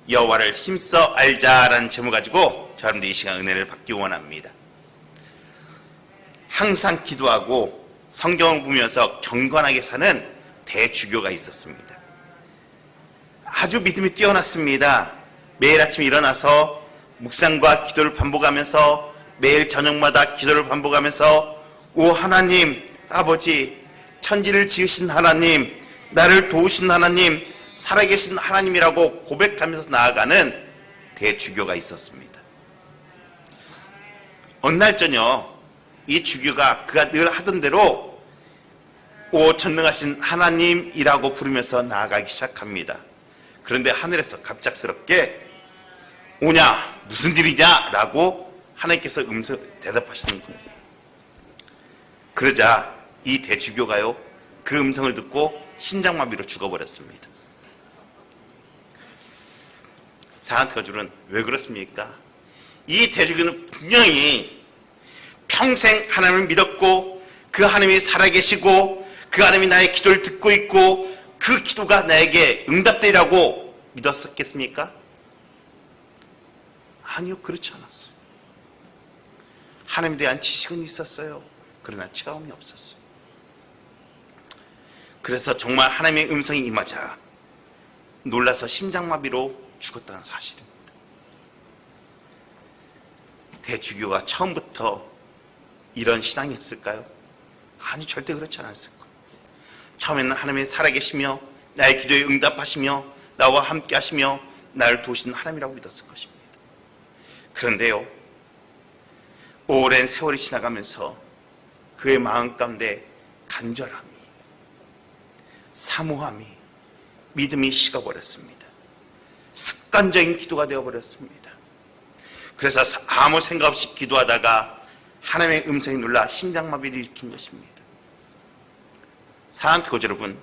여호와를 힘써 알자라는 제목 가지고 여러분들 이 시간 은혜를 받기 원합니다. 항상 기도하고 성경을 보면서 경건하게 사는 대주교가 있었습니다. 아주 믿음이 뛰어났습니다. 매일 아침 일어나서 묵상과 기도를 반복하면서 매일 저녁마다 기도를 반복하면서 오 하나님, 아버지, 천지를 지으신 하나님, 나를 도우신 하나님, 살아계신 하나님이라고 고백하면서 나아가는 대주교가 있었습니다. 어느 날 저녁 이 주교가 그가 늘 하던 대로 오 전능하신 하나님이라고 부르면서 나아가기 시작합니다. 그런데 하늘에서 갑작스럽게 오냐 무슨 일이냐 라고 하나님께서 대답하시는 거예요. 그러자 이 대주교가요 그 음성을 듣고 심장마비로 죽어버렸습니다. 사랑하는 가족들은 왜 그렇습니까? 이 대주교는 분명히 평생 하나님을 믿었고 그 하나님이 살아계시고 그 하나님이 나의 기도를 듣고 있고 그 기도가 나에게 응답되리라고 믿었었겠습니까? 아니요, 그렇지 않았어요. 하나님에 대한 지식은 있었어요. 그러나 체험이 없었어요. 그래서 정말 하나님의 음성이 임하자 놀라서 심장마비로 죽었다는 사실입니다. 대주교가 처음부터 이런 신앙이었을까요? 아니, 절대 그렇지 않았을 거예요. 처음에는 하나님이 살아계시며 나의 기도에 응답하시며 나와 함께 하시며 나를 도우시는 하나님이라고 믿었을 것입니다. 그런데요, 오랜 세월이 지나가면서 그의 마음 가운데 간절함이, 사모함이, 믿음이 식어버렸습니다. 습관적인 기도가 되어버렸습니다. 그래서 아무 생각 없이 기도하다가 하나님의 음성이 놀라 심장마비를 일으킨 것입니다. 사랑하는 교주 여러분,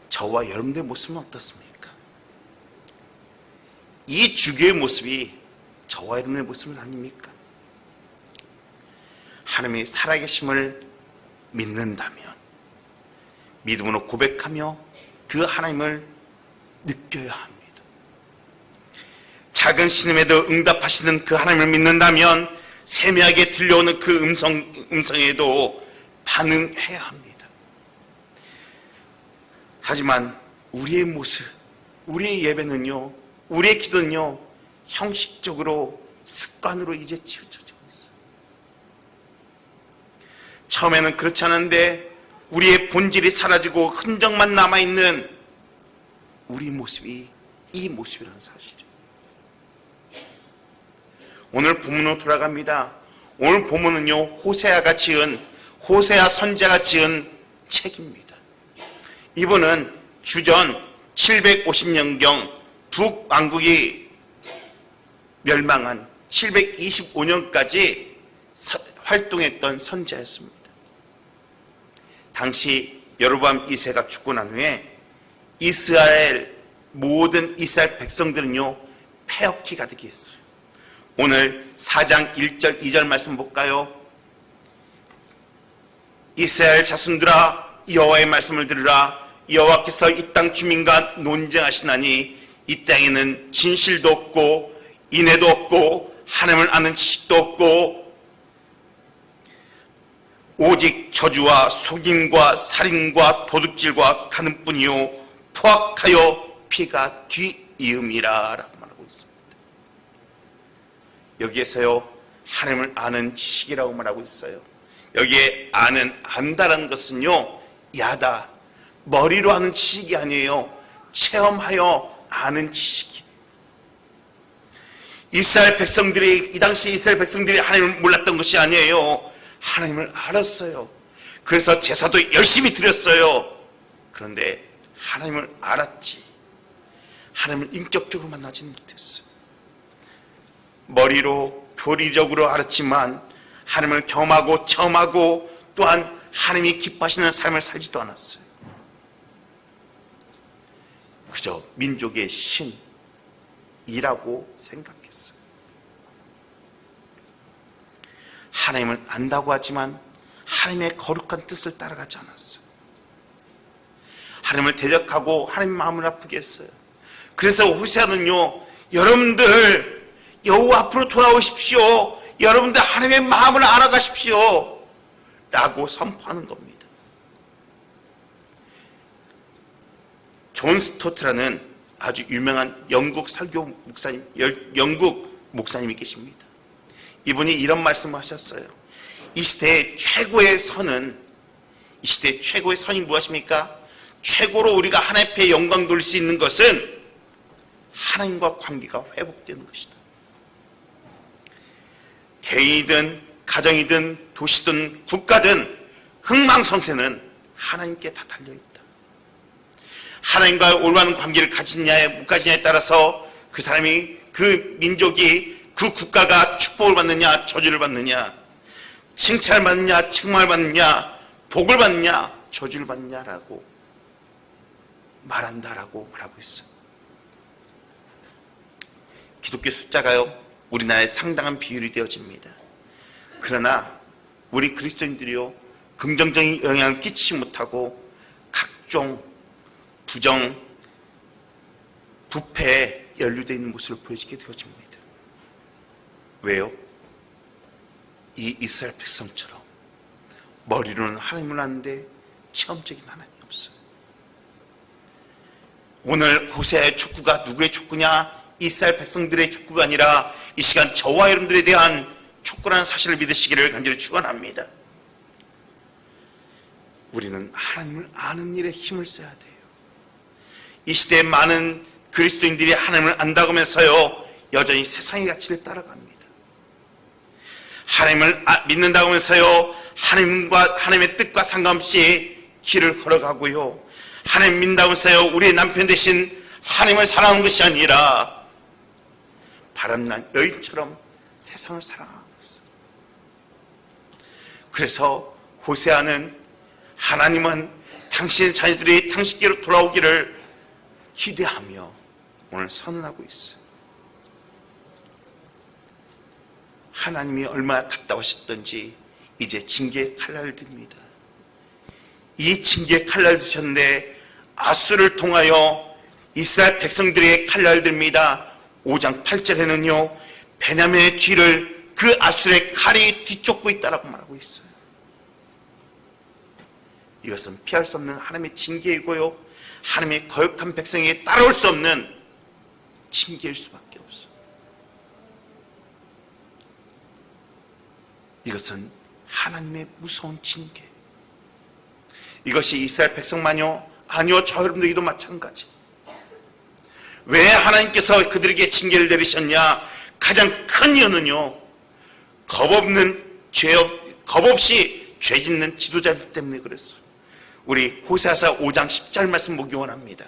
저와 여러분들의 모습은 어떻습니까? 이 주교의 모습이 저와 여러분의 모습은 아닙니까? 하나님의 살아계심을 믿는다면 믿음으로 고백하며 그 하나님을 느껴야 합니다. 작은 신음에도 응답하시는 그 하나님을 믿는다면 세미하게 들려오는 그 음성에도 반응해야 합니다. 하지만 우리의 모습, 우리의 예배는요, 우리의 기도는요, 형식적으로 습관으로 이제 치우쳐지고 있어요. 처음에는 그렇지 않은데 우리의 본질이 사라지고 흔적만 남아있는 우리 모습이 이 모습이라는 사실이에요. 오늘 본문으로 돌아갑니다. 오늘 본문은요, 호세아 선지자가 지은 책입니다. 이분은 주전 750년경 북왕국이 멸망한 725년까지 활동했던 선지자였습니다. 당시 여로보암 2세가 죽고 난 후에 모든 이스라엘 백성들은요, 패역이 가득히 했어요. 오늘 4장 1절 2절 말씀 볼까요? 이스라엘 자손들아, 여호와의 말씀을 들으라. 여호와께서 이 땅 주민과 논쟁하시나니 이 땅에는 진실도 없고 인애도 없고 하나님을 아는 지식도 없고 오직 저주와 속임과 살인과 도둑질과 간음뿐이요 포악하여 피가 뒤이음이라 라고 말하고 있습니다. 여기에서요, 하나님을 아는 지식이라고 말하고 있어요. 여기에 안다라는 것은요, 야다, 머리로 아는 지식이 아니에요. 체험하여 아는 지식이에요. 이 당시 이스라엘 백성들이 하나님을 몰랐던 것이 아니에요. 하나님을 알았어요. 그래서 제사도 열심히 드렸어요. 그런데 하나님을 알았지 하나님을 인격적으로 만나지는 못했어요. 머리로 교리적으로 알았지만 하나님을 경험하고 체험하고 또한 하나님이 기뻐하시는 삶을 살지도 않았어요. 그저 민족의 신이라고 생각했어요. 하나님을 안다고 하지만 하나님의 거룩한 뜻을 따라가지 않았어요. 하나님을 대적하고 하나님 마음을 아프게 했어요. 그래서 호세아는요, 여러분들 여호와 앞으로 돌아오십시오. 여러분들 하나님의 마음을 알아가십시오. 라고 선포하는 겁니다. 존 스토트라는 아주 유명한 영국 설교 목사님, 영국 목사님이 계십니다. 이분이 이런 말씀을 하셨어요. 이 시대의 최고의 선은, 이 시대의 최고의 선이 무엇입니까? 최고로 우리가 하나님 앞에 영광 돌릴 수 있는 것은 하나님과 관계가 회복되는 것이다. 개인이든 가정이든 도시든 국가든 흥망성쇠는 하나님께 다 달려있다. 하나님과 올바른 관계를 가지느냐에 못 가지냐에 따라서 그 사람이, 그 민족이, 그 국가가 축복을 받느냐 저주를 받느냐, 칭찬을 받느냐 책망을 받느냐, 복을 받느냐 저주를 받느냐라고 말한다라고 말하고 있어요. 기독교 숫자가요, 우리나라에 상당한 비율이 되어집니다. 그러나 우리 그리스도인들이요, 긍정적인 영향을 끼치지 못하고 각종 부정, 부패에 연루되어 있는 모습을 보여지게 되어집니다. 왜요? 이 이스라엘 백성처럼 머리로는 하나님을 아는데 체험적인 하나님이 없어요. 오늘 호세아의 촉구가 누구의 촉구냐? 이스라엘 백성들의 촉구가 아니라 이 시간 저와 여러분들에 대한 촉구라는 사실을 믿으시기를 간절히 축원합니다. 우리는 하나님을 아는 일에 힘을 써야 돼요. 이 시대에 많은 그리스도인들이 하나님을 안다고 하면서요, 여전히 세상의 가치를 따라갑니다. 하나님을 믿는다고 하면서요, 하나님의 뜻과 상관없이 길을 걸어가고요, 하나님 믿는다고 하면서요, 우리의 남편 대신 하나님을 사랑하는 것이 아니라 바람난 여인처럼 세상을 사랑하고 있어요. 그래서 호세아는 하나님은 당신의 자녀들이 당신께로 돌아오기를 기대하며 오늘 선언하고 있어요. 하나님이 얼마나 답답하셨던지 이제 징계의 칼날을 듭니다. 이 징계의 칼날을 드셨는데 아수를 통하여 이스라엘 백성들의 칼날을 듭니다. 5장 8절에는요, 베냐민의 뒤를 그 아수르의 칼이 뒤쫓고 있다라고 말하고 있어요. 이것은 피할 수 없는 하나님의 징계이고요, 하나님의 거역한 백성에게 따라올 수 없는 징계일 수밖에 없어요. 이것은 하나님의 무서운 징계. 이것이 이스라엘 백성만요? 아니요, 저 여러분들에게도 마찬가지. 왜 하나님께서 그들에게 징계를 내리셨냐? 가장 큰 이유는요, 겁 없이 죄 짓는 지도자들 때문에 그랬어요. 우리 호세아서 5장 10절 말씀 보기 원합니다.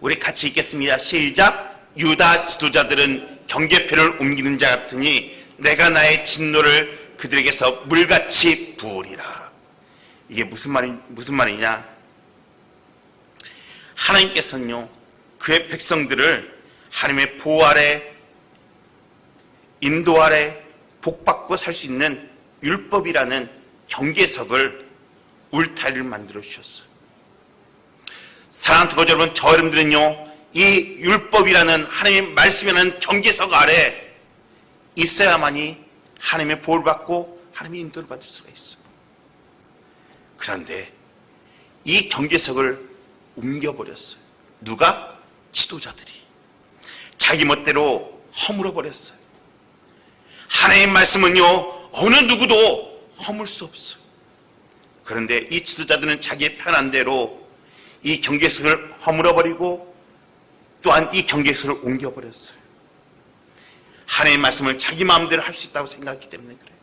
우리 같이 읽겠습니다. 시작. 유다 지도자들은 경계표를 옮기는 자 같으니 내가 나의 진노를 그들에게서 물같이 부으리라. 이게 무슨 말이냐? 하나님께서는요, 그의 백성들을 하나님의 보호 아래, 인도 아래 복받고 살 수 있는 율법이라는 경계석을, 울타리를 만들어 주셨어요. 사랑하는 교도 여러분, 저 여러분들은요, 이 율법이라는 하나님의 말씀이라는 경계석 아래 있어야만이 하나님의 보호를 받고 하나님의 인도를 받을 수가 있어요. 그런데 이 경계석을 옮겨버렸어요. 누가? 지도자들이 자기 멋대로 허물어버렸어요. 하나님의 말씀은요, 어느 누구도 허물 수 없어요. 그런데 이 지도자들은 자기의 편한 대로 이 경계석을 허물어버리고 또한 이 경계석을 옮겨버렸어요. 하나님의 말씀을 자기 마음대로 할 수 있다고 생각했기 때문에 그래요.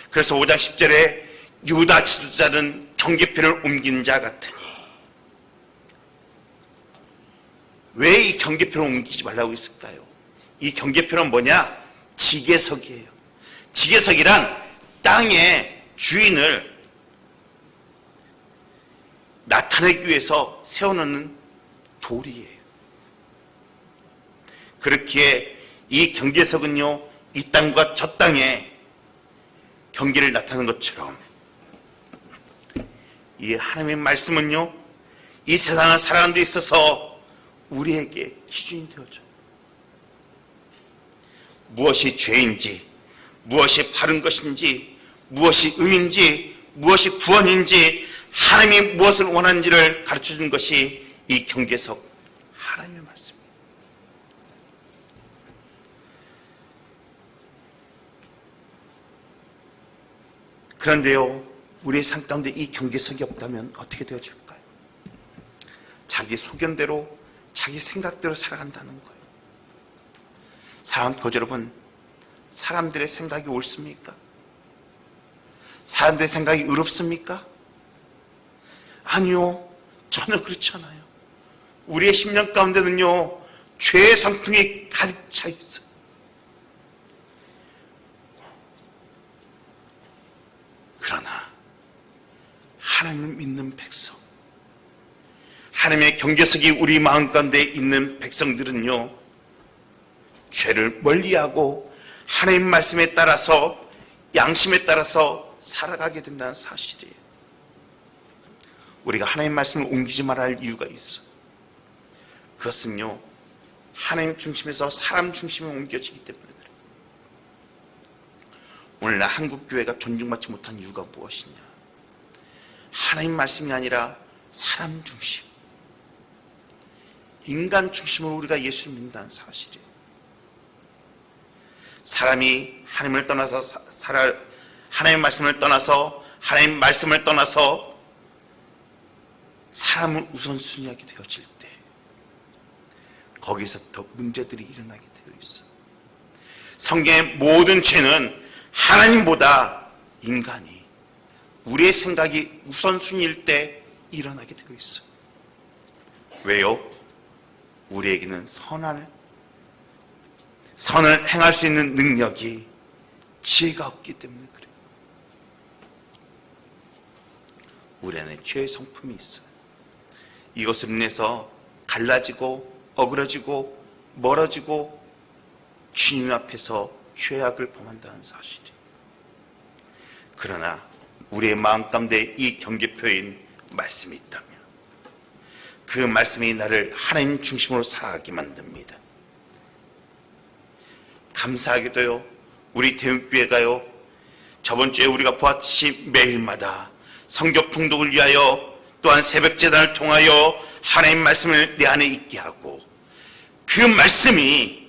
그래서 5장 10절에 유다 지도자는 경계표를 옮긴 자 같으니, 왜 이 경계표를 옮기지 말라고 했을까요? 이 경계표는 뭐냐? 지계석이에요. 지계석이란 땅의 주인을 나타내기 위해서 세워놓는 돌이에요. 그렇기에 이 경계석은요, 이 땅과 저 땅의 경계를 나타내는 것처럼 이 하나님의 말씀은요, 이 세상을 살아가는 데 있어서 우리에게 기준이 되어줘요. 무엇이 죄인지, 무엇이 바른 것인지, 무엇이 의인지, 무엇이 구원인지, 하나님이 무엇을 원하는지를 가르쳐준 것이 이 경계석 하나님의 말씀입니다. 그런데요, 우리의 삶 가운데 이 경계석이 없다면 어떻게 되어질까요? 자기 소견대로, 자기 생각대로 살아간다는 거예요. 사랑하는 교제 여러분, 사람들의 생각이 옳습니까? 사람들의 생각이 의롭습니까? 아니요, 전혀 그렇지 않아요. 우리의 심령 가운데는요, 죄의 성품이 가득 차 있어요. 그러나 하나님을 믿는 백성, 하나님의 경계석이 우리 마음 가운데 있는 백성들은요, 죄를 멀리하고 하나님 말씀에 따라서, 양심에 따라서 살아가게 된다는 사실이에요. 우리가 하나님 말씀을 옮기지 말아야 할 이유가 있어요. 그것은요, 하나님 중심에서 사람 중심에 옮겨지기 때문에 그래요. 오늘날 한국교회가 존중받지 못한 이유가 무엇이냐? 하나님 말씀이 아니라 사람 중심, 인간 중심으로 우리가 예수를 믿는다는 사실이에요. 사람이 하나님을 떠나서 하나님 말씀을 떠나서, 하나님 말씀을 떠나서 사람을 우선순위하게 되어질 때, 거기서부터 문제들이 일어나게 되어 있어요. 성경의 모든 죄는 하나님보다 인간이, 우리의 생각이 우선순위일 때 일어나게 되어 있어요. 왜요? 우리에게는 선을 행할 수 있는 능력이, 지혜가 없기 때문에 그래요. 우리 안에 죄의 성품이 있어요. 이것으로 인해서 갈라지고 어그러지고 멀어지고 주님 앞에서 죄악을 범한다는 사실이에요. 그러나 우리의 마음 가운데 이 경계표인 말씀이 있다면, 그 말씀이 나를 하나님 중심으로 살아가게 만듭니다. 감사하게도요, 우리 대흥교회가요, 저번 주에 우리가 보았듯이 매일마다 성경 통독을 위하여, 또한 새벽 제단을 통하여 하나님 말씀을 내 안에 있게 하고, 그 말씀이,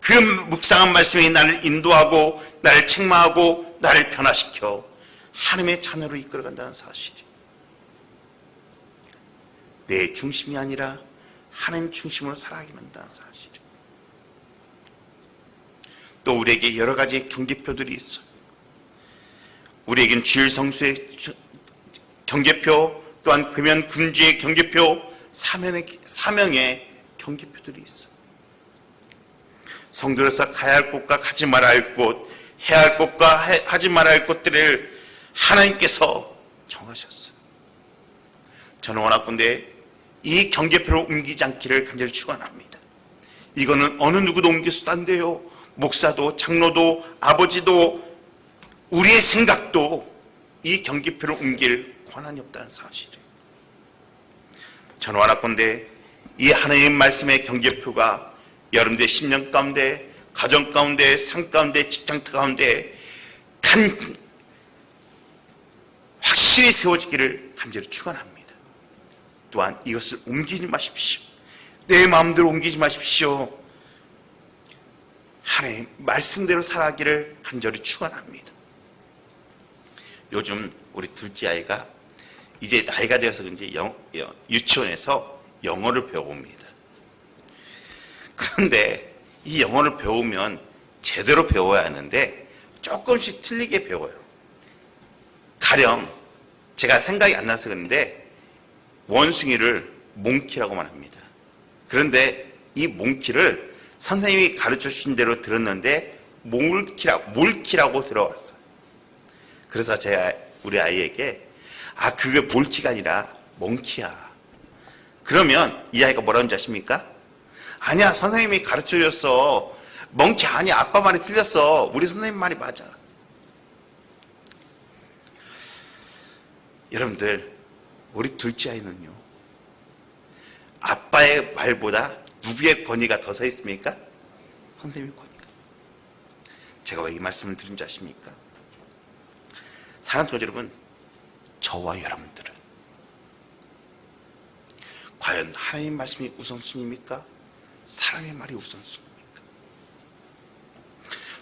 그 묵상한 말씀이 나를 인도하고 나를 책망하고 나를 변화시켜 하나님의 자녀로 이끌어간다는 사실이, 내 중심이 아니라 하나님 중심으로 살아가게 만든다는 사실. 또 우리에게 여러 가지 경계표들이 있어요. 우리에게는 주일 성수의 경계표, 또한 금연 금주의 경계표, 사명의 경계표들이 있어요. 성도로서 가야 할 곳과 가지 말아야 할 곳, 해야 할 곳과 하지 말아야 할 곳들을 하나님께서 정하셨어요. 저는 원하건대 이 경계표를 옮기지 않기를 간절히 축원합니다. 이거는 어느 누구도 옮길 수도 안 돼요. 목사도, 장로도, 아버지도, 우리의 생각도 이 경계표를 옮길 권한이 없다는 사실이에요. 저는 원하건대 이 하나님의 말씀의 경계표가 여러분들의 심령 가운데, 가정 가운데, 삶 가운데, 직장 가운데 확실히 세워지기를 간절히 축원합니다. 또한 이것을 옮기지 마십시오. 내 마음대로 옮기지 마십시오. 하나님 말씀대로 살아가기를 간절히 축원합니다. 요즘 우리 둘째 아이가 이제 나이가 되어서 그런지 유치원에서 영어를 배워봅니다. 그런데 이 영어를 배우면 제대로 배워야 하는데 조금씩 틀리게 배워요. 가령 제가 생각이 안 나서 그런데 원숭이를 몽키라고만 합니다. 그런데 이 몽키를 선생님이 가르쳐 주신 대로 들었는데 몰키라고 들어왔어요. 그래서 제가 우리 아이에게 그게 몰키가 아니라 몽키야. 그러면 이 아이가 뭐라는 줄 아십니까? 아니야, 선생님이 가르쳐 줬어. 몽키 아니야, 아빠 말이 틀렸어. 우리 선생님 말이 맞아. 여러분들, 우리 둘째 아이는요, 아빠의 말보다 누구의 권위가 더 서 있습니까? 선생님의 권위가. 제가 왜 이 말씀을 드린지 아십니까? 사랑하는 교자 여러분, 저와 여러분들은 과연 하나님 말씀이 우선순위입니까? 사람의 말이 우선순위입니까?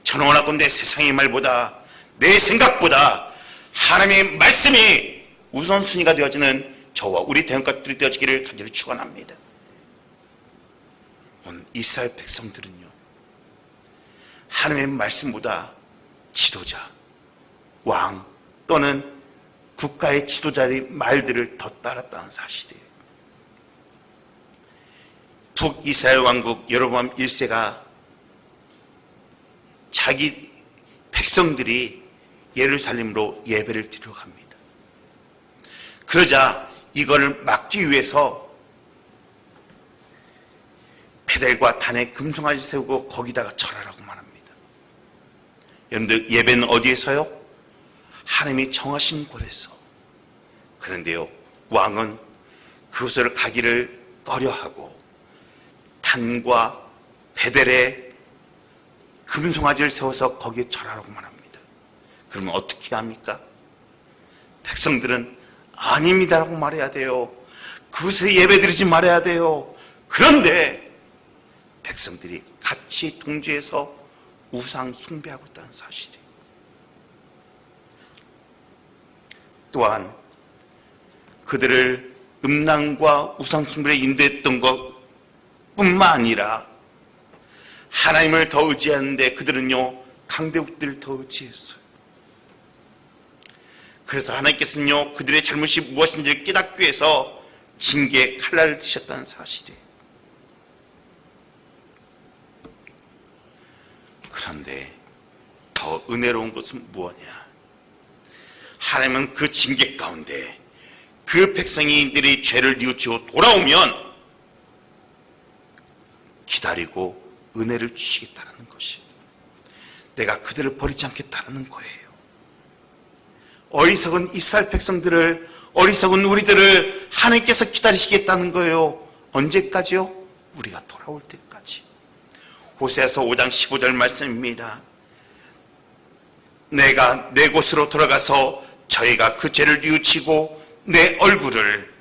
저는 원하건대 세상의 말보다, 내 생각보다 하나님의 말씀이 우선순위가 되어지는 저와 우리 대형가족들이 되어지기를 간절히 축원합니다. 오늘 이스라엘 백성들은요, 하나님의 말씀보다 지도자, 왕 또는 국가의 지도자의 말들을 더 따랐다는 사실이에요. 북이스라엘 왕국 여로보암 1세가 자기 백성들이 예루살렘으로 예배를 드리러 갑니다. 그러자 이걸 막기 위해서 베델과 단에 금송아지 세우고 거기다가 절하라고 말합니다. 여러분들, 예배는 어디에서요? 하나님이 정하신 곳에서. 그런데요, 왕은 그곳을 가기를 꺼려하고 단과 베델에 금송아지를 세워서 거기에 절하라고 말합니다. 그러면 어떻게 합니까? 백성들은 아닙니다라고 말해야 돼요. 그곳에 예배드리지 말아야 돼요. 그런데 백성들이 같이 동조해서 우상 숭배하고 있다는 사실이에요. 또한 그들을 음란과 우상 숭배에 인도했던 것뿐만 아니라 하나님을 더 의지하는데 그들은요, 강대국들을 더 의지했어요. 그래서 하나님께서는요, 그들의 잘못이 무엇인지를 깨닫기 위해서 징계의 칼날을 드셨다는 사실이에요. 그런데 더 은혜로운 것은 무엇이냐? 하나님은 그 징계 가운데 그 백성이들이 죄를 뉘우치고 돌아오면 기다리고 은혜를 주시겠다는 것이, 내가 그들을 버리지 않겠다는 거예요. 어리석은 이스라엘 백성들을, 어리석은 우리들을 하나님께서 기다리시겠다는 거예요. 언제까지요? 우리가 돌아올 때까지. 호세아서 5장 15절 말씀입니다. 내가 내 곳으로 돌아가서 저희가 그 죄를 뉘우치고 내 얼굴을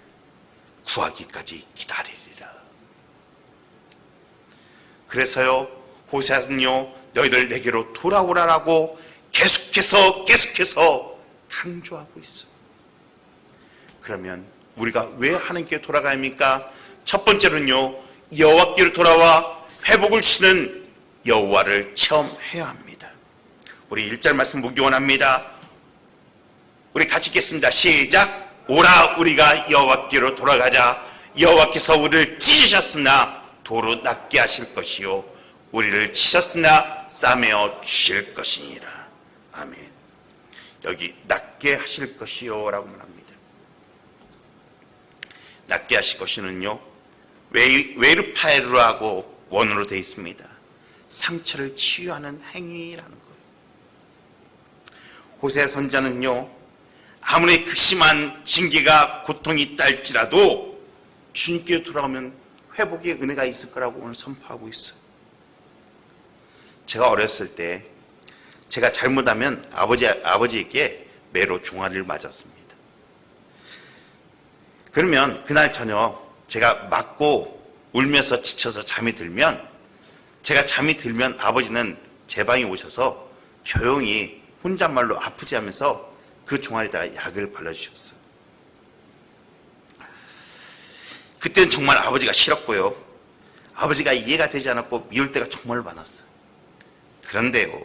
구하기까지 기다리리라. 그래서요, 호세아는요, 너희들 내게로 돌아오라라고 계속해서 강조하고 있어요. 그러면 우리가 왜 하나님께 돌아가야 합니까? 첫 번째로는요, 여호와께로 돌아와 회복을 주시는 여호와를 체험해야 합니다. 우리 1절 말씀 보기 원합니다. 우리 같이 읽겠습니다. 시작. 오라, 우리가 여호와께로 돌아가자. 여호와께서 우리를 찢으셨으나 도로 낫게 하실 것이요, 우리를 치셨으나 싸매어 주실 것이니라. 아멘. 여기 낫게 하실 것이요 라고 말합니다. 낫게 하실 것이는요, 웨르파에르라고 원어로 되어 있습니다. 상처를 치유하는 행위라는 거예요. 호세아 선지자는요, 아무리 극심한 징계가 고통이 있다 할지라도 주님께 돌아오면 회복의 은혜가 있을 거라고 오늘 선포하고 있어요. 제가 어렸을 때 제가 잘못하면 아버지에게 매로 종아리를 맞았습니다. 그러면 그날 저녁 제가 맞고 울면서 지쳐서 잠이 들면, 제가 잠이 들면 아버지는 제 방에 오셔서 조용히 혼잣말로 아프지 하면서 그 종아리에다가 약을 발라주셨어요. 그때는 정말 아버지가 싫었고요, 아버지가 이해가 되지 않았고 미울 때가 정말 많았어요. 그런데요,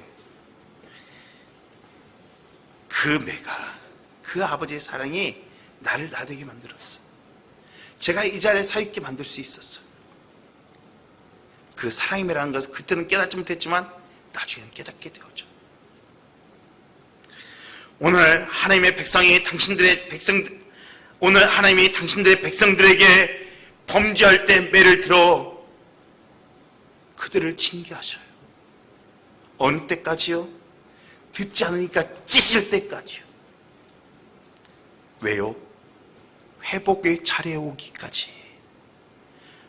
그 아버지의 사랑이 나를 나되게 만들었어요. 제가 이 자리에 서 있게 만들 수 있었어요. 그 사랑이라는 것을 그때는 깨닫지 못했지만 나중에는 깨닫게 되었죠. 오늘 하나님의 당신들의 백성들에게 범죄할 때 매를 들어 그들을 징계하셔요. 어느 때까지요? 듣지 않으니까 찢을 때까지요. 왜요? 회복의 차례에 오기까지.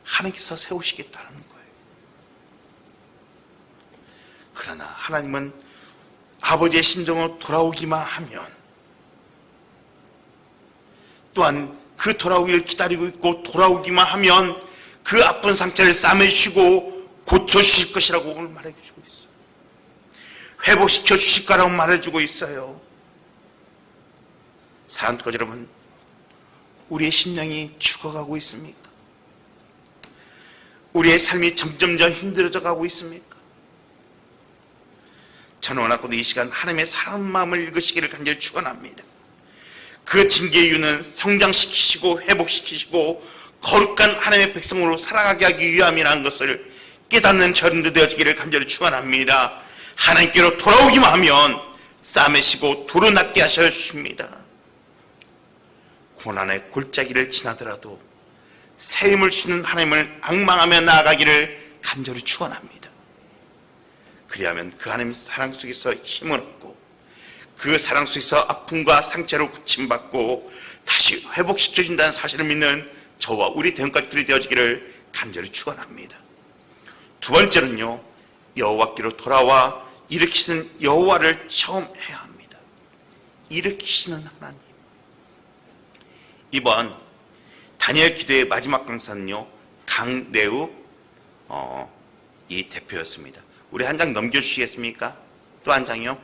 하나님께서 세우시겠다는 거예요. 그러나 하나님은 아버지의 심정으로 돌아오기만 하면, 또한 그 돌아오기를 기다리고 있고 돌아오기만 하면 그 아픈 상처를 싸매주시고 고쳐주실 것이라고 오늘 말해주고 있어요. 회복시켜 주실 거라고 말해주고 있어요. 사랑하는 여러분, 우리의 심령이 죽어가고 있습니까? 우리의 삶이 점점점 힘들어져 가고 있습니까? 저는 원하고도 이 시간 하나님의 사랑 마음을 읽으시기를 간절히 축원합니다. 그 징계의 이유는 성장시키시고 회복시키시고 거룩한 하나님의 백성으로 살아가게 하기 위함이라는 것을 깨닫는 저런도 되어지기를 간절히 축원합니다. 하나님께로 돌아오기만 하면 싸매시고 도로 낫게 하셔 주십니다. 고난의 골짜기를 지나더라도 새 힘을 주시는 하나님을 앙망하며 나아가기를 간절히 축원합니다. 그리하면 그 하나님의 사랑 속에서 힘을 얻고 그 사랑 속에서 아픔과 상처로 고침받고 다시 회복시켜준다는 사실을 믿는 저와 우리 대형가족들이 되어지기를 간절히 축원합니다. 두 번째는요, 여호와께로 돌아와 일으키시는 여호와를 체험해야 합니다. 일으키시는 하나님. 이번 다니엘 기도의 마지막 강사는요, 강래우 이 대표였습니다. 우리 한 장 넘겨주시겠습니까? 또 한 장이요.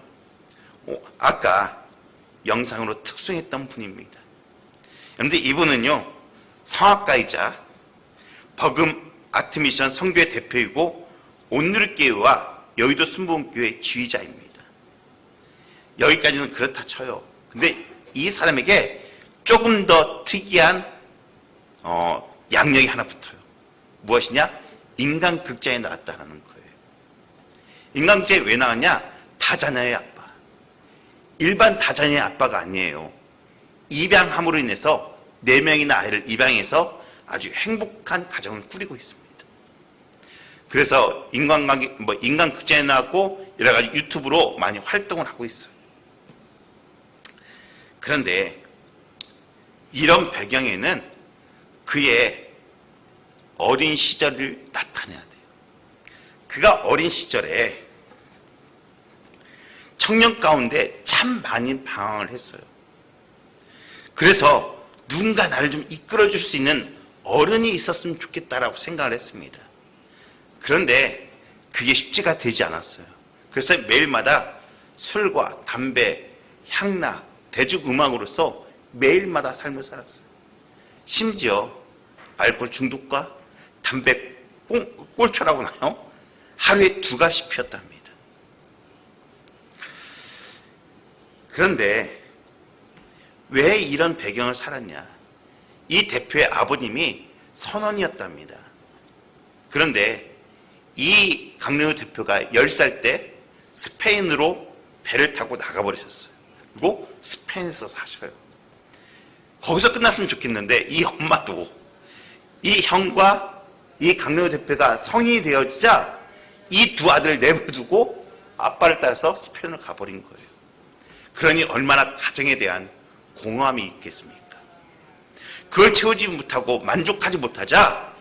아까 영상으로 특송했던 분입니다. 그런데 이분은요, 성악가이자 버금 아트미션 선교회 대표이고 온누리교회와 여의도 순복음교회 지휘자입니다. 여기까지는 그렇다 쳐요. 근데 이 사람에게 조금 더 특이한 양력이 하나 붙어요. 무엇이냐? 인간극장에 나왔다는 거예요. 인간극장에 왜 나왔냐? 다자녀의 아빠. 일반 다자녀의 아빠가 아니에요. 입양함으로 인해서 4명이나 아이를 입양해서 아주 행복한 가정을 꾸리고 있습니다. 그래서 인간극장에 나왔고 여러 가지 유튜브로 많이 활동을 하고 있어요. 그런데 이런 배경에는 그의 어린 시절을 나타내야 돼요. 그가 어린 시절에 청년 가운데 참 많이 방황을 했어요. 그래서 누군가 나를 좀 이끌어줄 수 있는 어른이 있었으면 좋겠다라고 생각을 했습니다. 그런데 그게 쉽지가 되지 않았어요. 그래서 매일마다 술과 담배, 향락, 대중음악으로서 매일마다 삶을 살았어요. 심지어 알코올 중독과 담배 꼴초라고 나요? 하루에 2가지 피웠답니다. 그런데 왜 이런 배경을 살았냐? 이 대표의 아버님이 선원이었답니다. 그런데 이 강래우 대표가 10살 때 스페인으로 배를 타고 나가버리셨어요. 그리고 스페인에서 사셔요. 거기서 끝났으면 좋겠는데 이 엄마도 이 형과 이 강래우 대표가 성인이 되어지자 이 두 아들을 내버려두고 아빠를 따라서 스페인으로 가버린 거예요. 그러니 얼마나 가정에 대한 공허함이 있겠습니까? 그걸 채우지 못하고 만족하지 못하자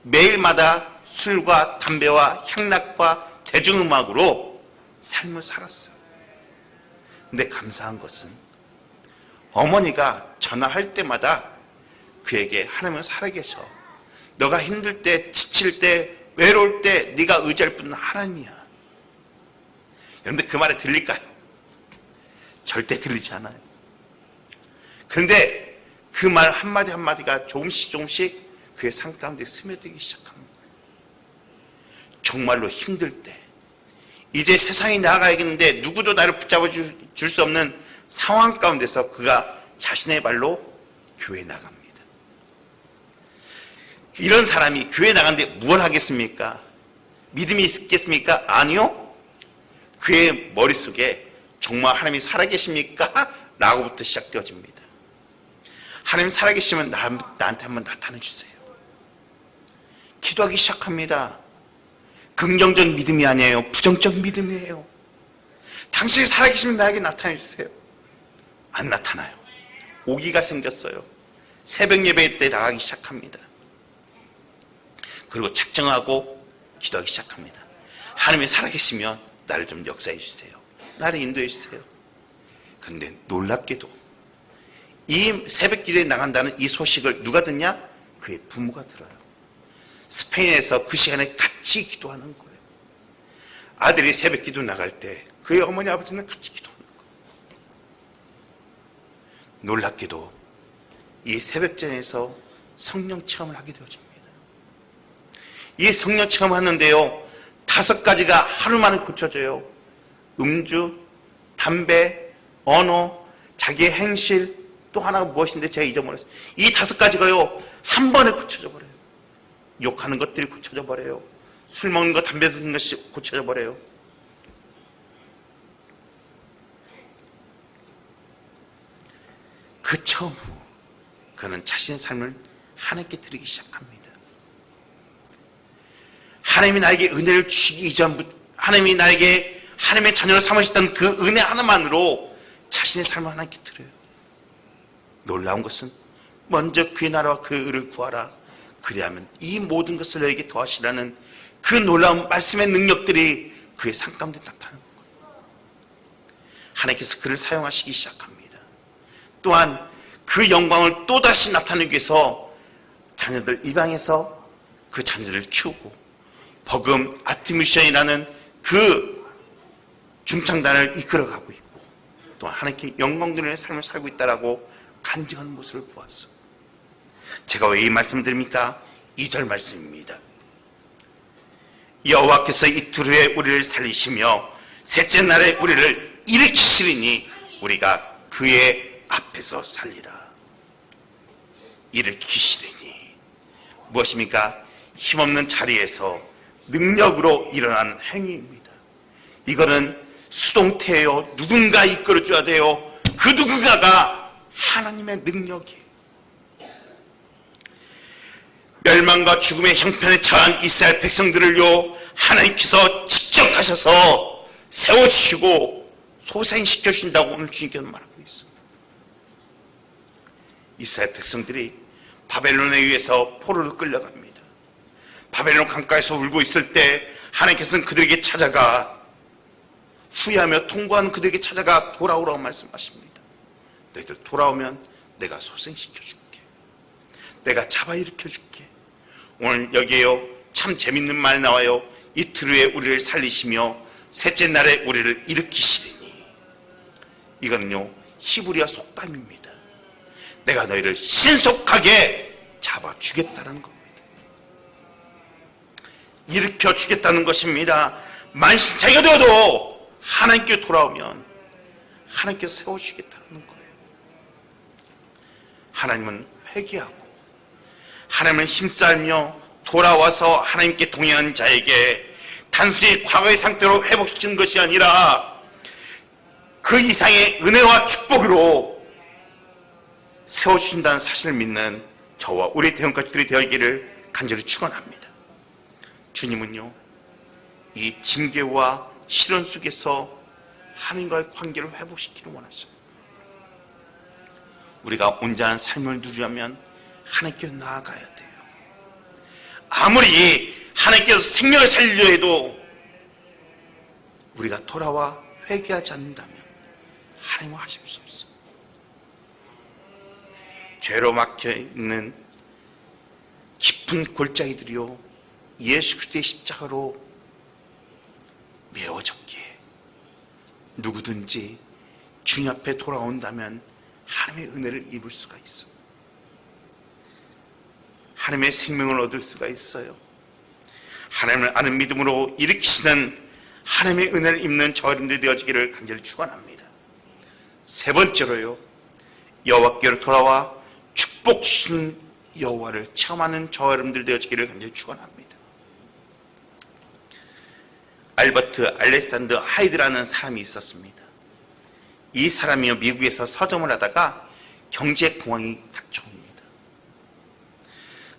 매일마다 술과 담배와 향락과 대중음악으로 삶을 살았어요. 근데 감사한 것은 어머니가 전화할 때마다 그에게 하나님은 살아계셔. 너가 힘들 때, 지칠 때, 외로울 때 네가 의지할 분은 하나님이야. 그런데 그 말이 들릴까요? 절대 들리지 않아요. 그런데 그 말 한마디 한마디가 조금씩 그의 삶 가운데 스며들기 시작한 거예요. 정말로 힘들 때, 이제 세상이 나아가야겠는데 누구도 나를 붙잡아 줄 수 없는 상황 가운데서 그가 자신의 발로 교회에 나갑니다. 이런 사람이 교회에 나가는데 뭘 하겠습니까? 믿음이 있겠습니까? 아니요. 그의 머릿속에 정말 하나님이 살아계십니까? 라고부터 시작되어집니다. 하나님 살아계시면 나한테 한번 나타내 주세요. 기도하기 시작합니다. 긍정적 믿음이 아니에요. 부정적 믿음이에요. 당신이 살아계시면 나에게 나타내 주세요. 안 나타나요. 오기가 생겼어요. 새벽 예배 때 나가기 시작합니다. 그리고 작정하고 기도하기 시작합니다. 하나님이 살아계시면 나를 좀 역사해 주세요. 나를 인도해 주세요. 그런데 놀랍게도 이 새벽 기도에 나간다는 이 소식을 누가 듣냐? 그의 부모가 들어요. 스페인에서 그 시간에 같이 기도하는 거예요. 아들이 새벽 기도 나갈 때 그의 어머니 아버지는 같이 기도하는 거예요. 놀랍게도 이 새벽전에서 성령 체험을 하게 되어집니다. 이 성령 체험하는데요, 5가지가 하루 만에 고쳐져요. 음주, 담배, 언어, 자기의 행실, 또 하나가 무엇인데 제가 잊어버렸어요. 이 5가지가요 한 번에 고쳐져 버려요. 욕하는 것들이 고쳐져 버려요. 술 먹는 것, 담배 피우는 것이 고쳐져 버려요. 그 처음 후 그는 자신의 삶을 하나님께 드리기 시작합니다. 하나님이 나에게 은혜를 주시기 이전부터 하나님이 나에게 하나님의 자녀로 삼으셨던 그 은혜 하나만으로 자신의 삶을 하나님께 드려요. 놀라운 것은 먼저 그의 나라와 그 의를 구하라. 그리하면 이 모든 것을 너에게 더하시라는 그 놀라운 말씀의 능력들이 그의 삶 가운데 나타나는 거예요. 하나님께서 그를 사용하시기 시작합니다. 또한 그 영광을 또다시 나타내기 위해서 자녀들 입양해서 그 자녀들을 키우고 버금 아티미션이라는 그 중창단을 이끌어가고 있고 또 하나님께 영광 드리는 삶을 살고 있다라고 간증하는 모습을 보았어. 제가 왜 이 말씀을 드립니까? 2절 말씀입니다. 여호와께서 이틀 후에 우리를 살리시며 셋째 날에 우리를 일으키시리니 우리가 그의 앞에서 살리라. 일으키시리니 무엇입니까? 힘없는 자리에서 능력으로 일어나는 행위입니다. 이거는 수동태예요. 누군가 이끌어줘야 돼요. 그 누군가가 하나님의 능력이에요. 멸망과 죽음의 형편에 처한 이스라엘 백성들을요 하나님께서 직접 가셔서 세워주시고 소생시켜 주신다고 오늘 주님께서 말하고 있습니다. 이스라엘 백성들이 바벨론에 의해서 포로로 끌려갑니다. 바벨론 강가에서 울고 있을 때 하나님께서는 그들에게 찾아가 후회하며 통고하는 그들에게 찾아가 돌아오라고 말씀하십니다. 너희들 돌아오면 내가 소생시켜 줄게. 내가 잡아 일으켜 줄게. 오늘 여기에요 참 재밌는 말 나와요. 이틀 후에 우리를 살리시며 셋째 날에 우리를 일으키시리니. 이거는요 히브리어 속담입니다. 내가 너희를 신속하게 잡아주겠다는 겁니다. 일으켜 주겠다는 것입니다. 만신창이가 되어도 하나님께 돌아오면 하나님께서 세워주시겠다는 거예요. 하나님은 회개하고 하나님을 힘싸며 돌아와서 하나님께 동행한 자에게 단순히 과거의 상태로 회복시키는 것이 아니라 그 이상의 은혜와 축복으로 세워주신다는 사실을 믿는 저와 우리 대형가족들이 되어있기를 간절히 축원합니다. 주님은요 이 징계와 시련 속에서 하나님과의 관계를 회복시키기를 원하십니다. 우리가 온전한 삶을 누리려면 하나님께 나아가야 돼요. 아무리 하나님께서 생명을 살리려 해도 우리가 돌아와 회개하지 않는다면 하나님은 하실 수 없어요. 죄로 막혀있는 깊은 골짜기들이요 예수 그리스도의 십자가로 메워졌기에 누구든지 주님 앞에 돌아온다면 하나님의 은혜를 입을 수가 있어요. 하나님의 생명을 얻을 수가 있어요. 하나님을 아는 믿음으로 일으키시는 하나님의 은혜를 입는 저 여러분들이 되어지기를 간절히 축원합니다. 세 번째로요 여호와께로 돌아와 축복 주신 여호와를 체험하는 저 여러분들 되어지기를 간절히 축원합니다. 알버트 알렉산더 하이드라는 사람이 있었습니다. 이 사람이요 미국에서 서점을 하다가 경제 공황이 닥쳐옵니다.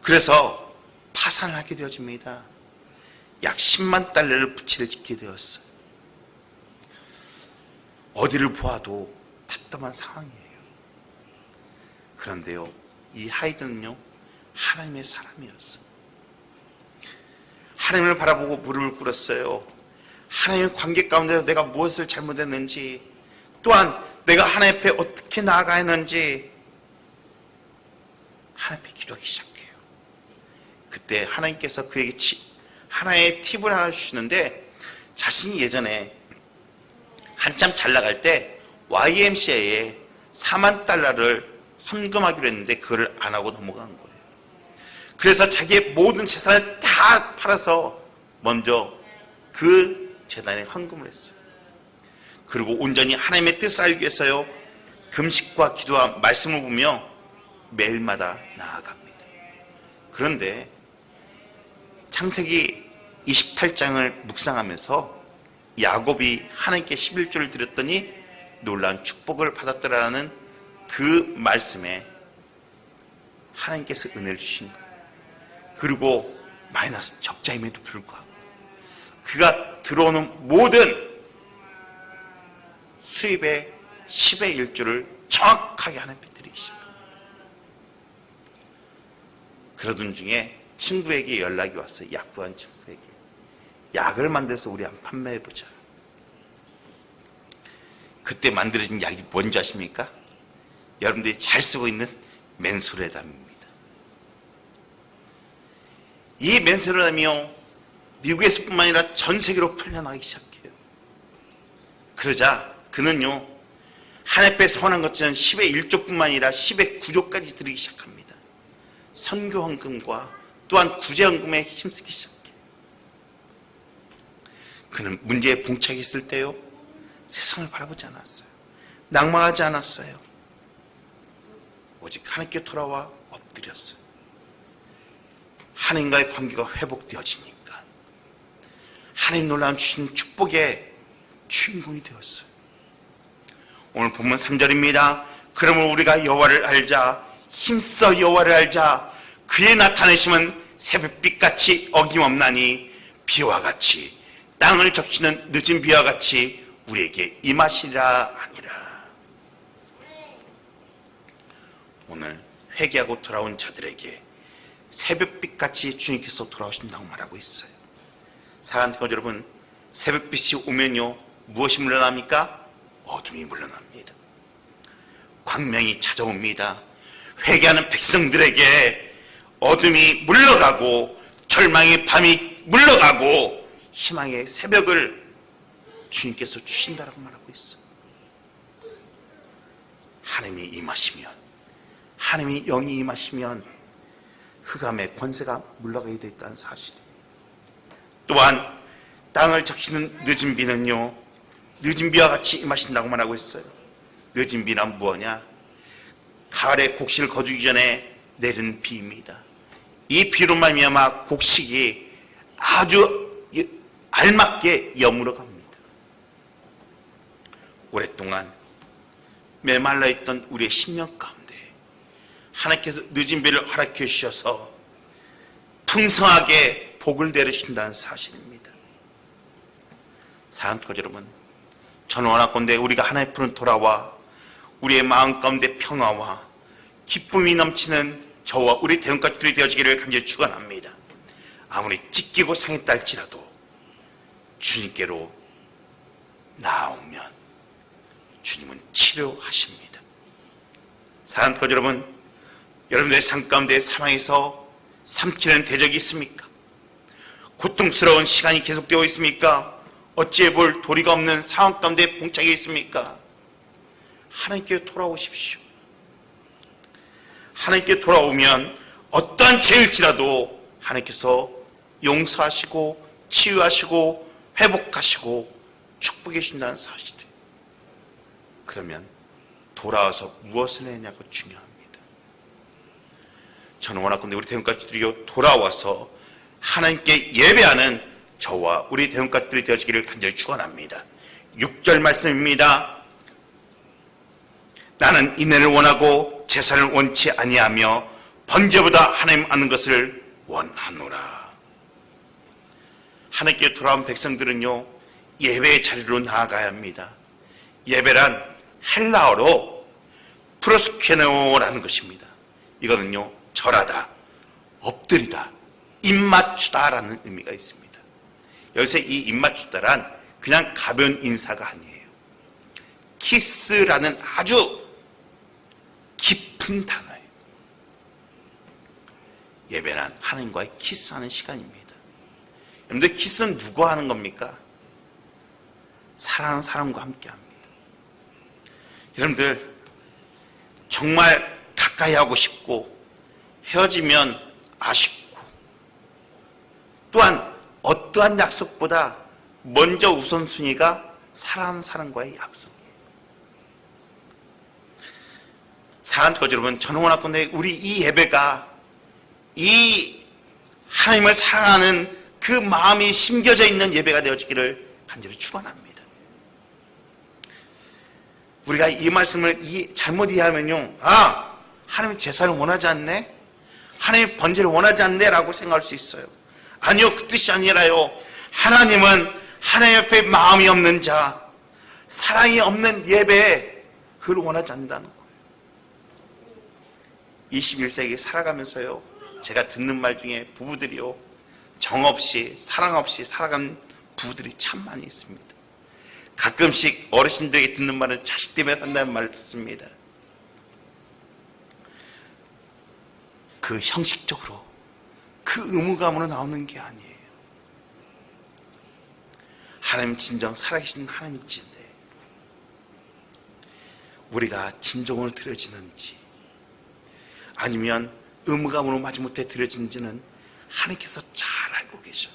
그래서 파산을 하게 되어집니다. 약 10만 달러를 부채를 짓게 되었어요. 어디를 보아도 답답한 상황이에요. 그런데요 이 하이드는요 하나님의 사람이었어요. 하나님을 바라보고 무릎을 꿇었어요. 하나님의 관계 가운데서 내가 무엇을 잘못했는지, 또한 내가 하나님 앞에 어떻게 나아가야 하는지 하나님 앞에 기도하기 시작해요. 그때 하나님께서 그에게 하나의 팁을 하나 주시는데, 자신이 예전에 한참 잘 나갈 때 YMCA에 4만 달러를 헌금하기로 했는데 그걸 안 하고 넘어간 거예요. 그래서 자기의 모든 재산을 다 팔아서 먼저 그 재단에 헌금을 했어요. 그리고 온전히 하나님의 뜻을 알기 위해서요, 금식과 기도와 말씀을 보며 매일마다 나아갑니다. 그런데 창세기 28장을 묵상하면서 야곱이 하나님께 11조를 드렸더니 놀라운 축복을 받았더라는 그 말씀에 하나님께서 은혜를 주신 거예요. 그리고 마이너스 적자임에도 불구하고 그가 들어오는 모든 수입의 10의 1조를 정확하게 하나님께 드리기 시작합니다. 그러던 중에 친구에게 연락이 왔어요. 약 구한 친구에게. 약을 만들어서 우리 한번 판매해보자. 그때 만들어진 약이 뭔지 아십니까? 여러분들이 잘 쓰고 있는 맨소레담입니다. 이 맨소레담이요, 미국에서뿐만 아니라 전 세계로 풀려나가기 시작해요. 그러자 그는요, 하나님 앞에 선한 것처럼 10의 1조뿐만 아니라 10의 9조까지 드리기 시작합니다. 선교헌금과 또한 구제헌금에 힘쓰기 시작해요. 그는 문제에 봉착했을 때요, 세상을 바라보지 않았어요. 낙망하지 않았어요. 오직 하나님께 돌아와 엎드렸어요. 하나님과의 관계가 회복되어지니까 하나님 놀라운 주신 축복의 주인공이 되었어요. 오늘 본문 3절입니다. 그러므로 우리가 여호와를 알자, 힘써 여호와를 알자. 그의 나타내심은 새벽빛같이 어김없나니 비와 같이 땅을 적시는 늦은 비와 같이 우리에게 임하시리라 하니라. 오늘 회개하고 돌아온 자들에게 새벽빛같이 주님께서 돌아오신다고 말하고 있어요. 사랑하는 성도 여러분, 새벽빛이 오면요, 무엇이 물러납니까? 어둠이 물러납니다. 광명이 찾아옵니다. 회개하는 백성들에게 어둠이 물러가고 절망의 밤이 물러가고 희망의 새벽을 주님께서 주신다라고 말하고 있어요. 하나님이 임하시면, 하나님이 영이 임하시면 흑암의 권세가 물러가게 돼 있다는 사실이에요. 또한 땅을 적시는 늦은 비는요, 늦은 비와 같이 임하신다고 말하고 있어요. 늦은 비란 무엇냐? 가을에 곡식을 거두기 전에 내리는 비입니다. 이 비로 말미암아 곡식이 아주 알맞게 여물어 갑니다. 오랫동안 메말라 있던 우리의 심령 가운데 하나님께서 늦은 비를 허락해 주셔서 풍성하게 복을 내리신다는 사실입니다. 사랑하는 성도 여러분, 저는 원하건대 우리가 하나님 앞으로 돌아와 우리의 마음 가운데 평화와 기쁨이 넘치는 저와 우리 대형가족들이 되어지기를 간절히 축원합니다. 아무리 찢기고 상했다 할지라도 주님께로 나오면 주님은 치료하십니다. 사랑하는 성도 여러분, 여러분들의 삶 가운데 사망에서 삼키는 대적이 있습니까? 고통스러운 시간이 계속되어 있습니까? 어찌해 볼 도리가 없는 상황 가운데 봉착해 있습니까? 하나님께 돌아오십시오. 하나님께 돌아오면 어떠한 죄일지라도 하나님께서 용서하시고 치유하시고 회복하시고 축복해 주신다는 사실이에요. 그러면 돌아와서 무엇을 해냐고 중요합니다. 저는 원하건대 우리 대형가족들이 돌아와서 하나님께 예배하는 저와 우리 대형가족들이 되어지기를 간절히 축원합니다. 6절 말씀입니다. 나는 인내를 원하고 제사를 원치 아니하며 번제보다 하나님 아는 것을 원하노라. 하나님께 돌아온 백성들은요, 예배의 자리로 나아가야 합니다. 예배란 헬라어로 프로스케노라는 것입니다. 이거는요, 절하다, 엎드리다, 입맞추다라는 의미가 있습니다. 여기서 이 입맞추다란 그냥 가벼운 인사가 아니에요. 키스라는 아주 깊은 단어예요. 예배란 하나님과의 키스하는 시간입니다. 여러분들, 키스는 누가 하는 겁니까? 사랑하는 사람과 함께 합니다. 여러분들, 정말 가까이 하고 싶고 헤어지면 아쉽고, 또한 어떠한 약속보다 먼저 우선순위가 사랑하는 사람과의 약속이에요. 사랑하는 거죠, 여러분. 저는 원하건대 우리 이 예배가 이 하나님을 사랑하는 그 마음이 심겨져 있는 예배가 되어지기를 간절히 축원합니다. 우리가 이 말씀을 잘못 이해하면요, 하나님 제사를 원하지 않네? 하나님 번제를 원하지 않네? 라고 생각할 수 있어요. 아니요, 그 뜻이 아니라요. 하나님은 하나님 옆에 마음이 없는 자, 사랑이 없는 예배, 그걸 원하지 않는다는 거예요. 21세기 살아가면서요, 제가 듣는 말 중에 부부들이요, 정없이 사랑 없이 살아간 부부들이 참 많이 있습니다. 가끔씩 어르신들에게 듣는 말은 자식 때문에 산다는 말을 듣습니다. 그 형식적으로 그 의무감으로 나오는 게 아니에요. 하나님 진정 살아계신 하나님이신데 우리가 진정으로 드려지는지 아니면 의무감으로 마지못해 드려지는지는 하나님께서 잘 알고 계셔요.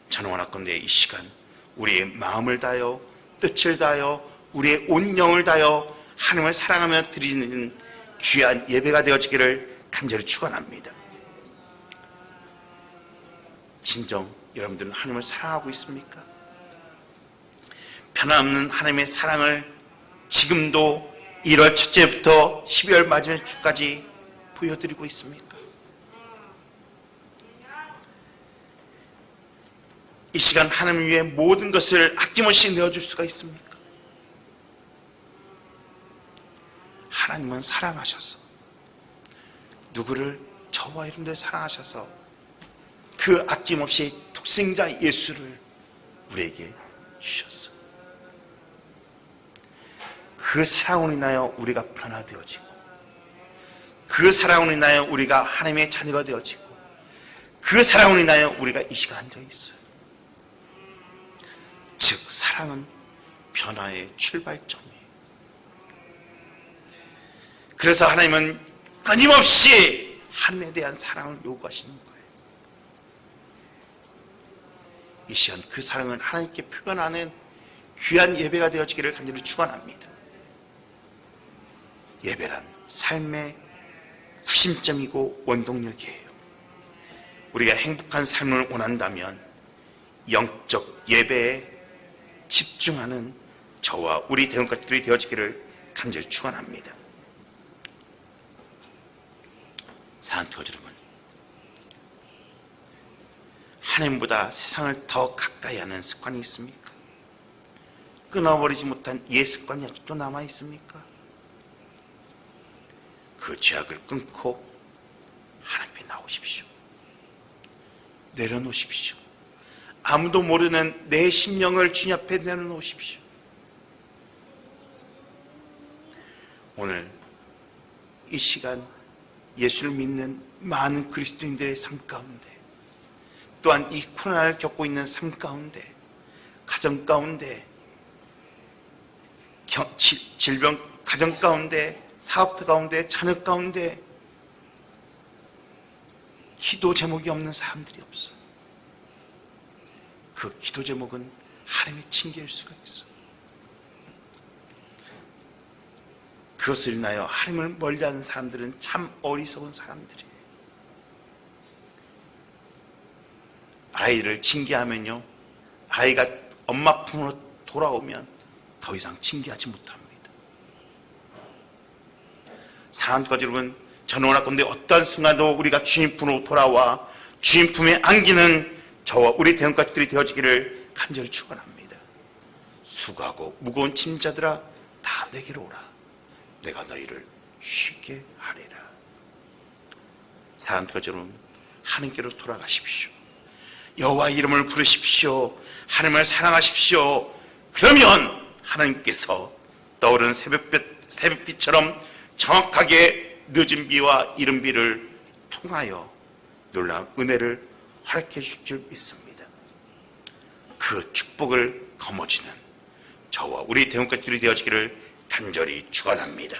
저는 원하건대 이 시간 우리의 마음을 다하여 뜻을 다하여 우리의 온 영을 다하여 하나님을 사랑하며 드리는 귀한 예배가 되어지기를 간절히 축원합니다. 진정 여러분들은 하나님을 사랑하고 있습니까? 변함없는 하나님의 사랑을 지금도 1월 첫째부터 12월 마지막 주까지 보여드리고 있습니까? 이 시간 하나님 위해 모든 것을 아낌없이 내어줄 수가 있습니까? 하나님은 사랑하셔서 누구를 저와 여러분들 사랑하셔서 그 아낌없이 독생자 예수를 우리에게 주셨어. 그 사랑으로 인하여 우리가 변화되어지고 그 사랑으로 인하여 우리가 하나님의 자녀가 되어지고 그 사랑으로 인하여 우리가 이 시간 앉아있어요. 즉 사랑은 변화의 출발점이에요. 그래서 하나님은 끊임없이 하나님에 대한 사랑을 요구하시는 거예요. 이 시간 그 사랑을 하나님께 표현하는 귀한 예배가 되어지기를 간절히 축원합니다. 예배란 삶의 구심점이고 원동력이에요. 우리가 행복한 삶을 원한다면 영적 예배에 집중하는 저와 우리 대원가족들이 되어지기를 간절히 축원합니다. 사랑하는 교주 여러분, 하나님보다 세상을 더 가까이 하는 습관이 있습니까? 끊어버리지 못한 옛 습관이 아직도 남아있습니까? 그 죄악을 끊고 하나님 앞에 나오십시오. 내려놓으십시오. 아무도 모르는 내 심령을 주님 앞에 내려놓으십시오. 오늘 이 시간 예수를 믿는 많은 그리스도인들의 삶 가운데 또한 이 코로나를 겪고 있는 삶 가운데 가정 가운데 질병 가정 가운데 사업 가운데 자녀 가운데 기도 제목이 없는 사람들이 없어요. 그 기도 제목은 하나님의 징계일 수가 있어요. 그것을 인하여 하나님을 멀리하는 사람들은 참 어리석은 사람들이에요. 아이를 징계하면요, 아이가 엄마 품으로 돌아오면 더 이상 징계하지 못합니다. 사랑하는 거지 여러분, 저는 원하건대 어떤 순간도 우리가 주님 품으로 돌아와 주님 품에 안기는 저와 우리 대원가족들이 되어지기를 간절히 축원합니다. 수고하고 무거운 짐자들아 다 내게로 오라. 내가 너희를 쉬게 하리라. 사랑하는 거지 여러분, 하나님께로 돌아가십시오. 여호와 이름을 부르십시오. 하나님을 사랑하십시오. 그러면 하나님께서 떠오르는 새벽빛처럼 정확하게 늦은 비와 이른 비를 통하여 놀라운 은혜를 허락해 주실 줄 믿습니다. 그 축복을 거머쥐는 저와 우리 대원가족들이 되어지기를 간절히 축원합니다.